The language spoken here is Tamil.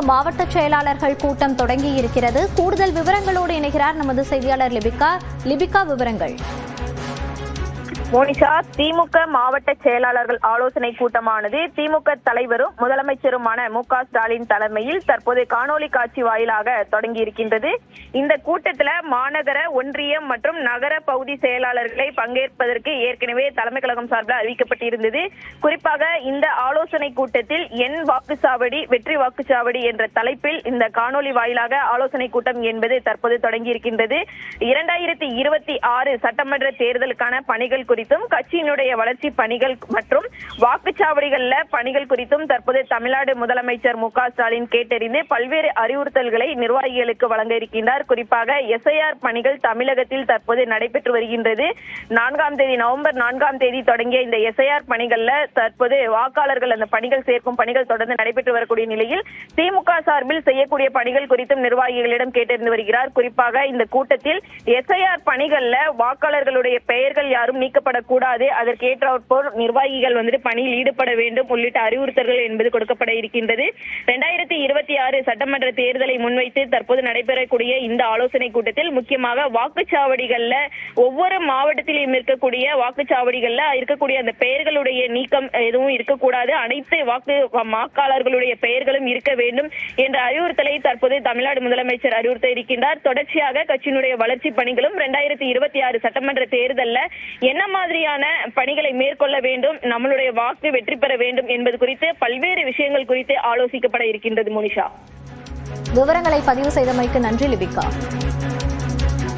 மாவட்ட செயலாளர்கள் கூட்டம் தொடங்கி இருக்கிறது. கூடுதல் விவரங்களோடு இணைகிறார் நமது செய்தியாளர் லிபிகா. விவரங்கள். மோனிஷா, திமுக மாவட்ட செயலாளர்கள் ஆலோசனை கூட்டமானது திமுக தலைவரும் முதலமைச்சருமான மு.க. ஸ்டாலின் தலைமையில் தற்போது காணொலி காட்சி வாயிலாக தொடங்கி இருக்கின்றது. இந்த கூட்டத்தில் மாநகர, ஒன்றியம் மற்றும் நகர பகுதி செயலாளர்களை பங்கேற்பதற்கு ஏற்கனவே தலைமை கழகம் சார்பில் அறிவிக்கப்பட்டிருந்தது. குறிப்பாக இந்த ஆலோசனை கூட்டத்தில் என் வாக்குச்சாவடி வெற்றி வாக்குச்சாவடி என்ற தலைப்பில் இந்த காணொலி வாயிலாக ஆலோசனை கூட்டம் என்பது தற்போது தொடங்கி இருக்கின்றது. 2026 சட்டமன்ற தேர்தலுக்கான பணிகள் குறித்தும் கட்சியினுடைய வளர்ச்சி பணிகள் மற்றும் வாக்குச்சாவடிகள்ல பணிகள் குறித்தும் தற்போது தமிழ்நாடு முதலமைச்சர் மு.க. ஸ்டாலின் கேட்டறிந்து பல்வேறு அறிவுறுத்தல்களை நிர்வாகிகளுக்கு வழங்க இருக்கின்றார். குறிப்பாக எஸ்ஐஆர் பணிகள் தமிழகத்தில் தற்போது நடைபெற்று வருகின்றது. நவம்பர் 4 தொடங்கிய இந்த எஸ்ஐஆர் பணிகள்ல தற்போது வாக்காளர்கள் அந்த பணிகள் சேர்க்கும் பணிகள் தொடர்ந்து நடைபெற்று வரக்கூடிய நிலையில் திமுக சார்பில் செய்யக்கூடிய பணிகள் குறித்தும் நிர்வாகிகளிடம் கேட்டறிந்து வருகிறார். குறிப்பாக இந்த கூட்டத்தில் எஸ்ஐஆர் பணிகள்ல வாக்காளர்களுடைய பெயர்கள் யாரும் நீக்கப்படக்கூடாது, அதற்கு ஏற்றாற்போல் நிர்வாகிகள் பணியில் ஈடுபட வேண்டும் உள்ளிட்ட அறிவுறுத்தல்கள் என்பது கொடுக்கப்பட இருக்கின்றது. 2026 சட்டமன்ற தேர்தலை முன்வைத்து தற்போது நடைபெறக்கூடிய இந்த ஆலோசனை கூட்டத்தில் முக்கியமாக வாக்குச்சாவடிகள்ல ஒவ்வொரு மாவட்டத்திலும் இருக்கக்கூடிய வாக்குச்சாவடிகள்ல இருக்கக்கூடிய அந்த பெயர்களுடைய நீக்கம் எதுவும் இருக்கக்கூடாது, அனைத்து வாக்காளர்களுடைய பெயர்களும் இருக்க வேண்டும் என்ற அறிவுறுத்தலை தற்போது தமிழ்நாடு முதலமைச்சர் அறிவுறுத்த இருக்கின்றார். தொடர்ச்சியாக கட்சியினுடைய வளர்ச்சி பணிகளும் 2026 சட்டமன்ற தேர்தல்ல என்ன மாதிரியான பணிகளை மேற்கொள்ள வேண்டும், நம்மளுடைய வாக்கு வெற்றி பெற வேண்டும் என்பது குறித்து பல்வேறு விஷயங்கள் குறித்து ஆலோசிக்கப்பட இருக்கின்றது. மோனிஷா, விவரங்களை பதிவு செய்தமைக்கு நன்றி லிபிகா.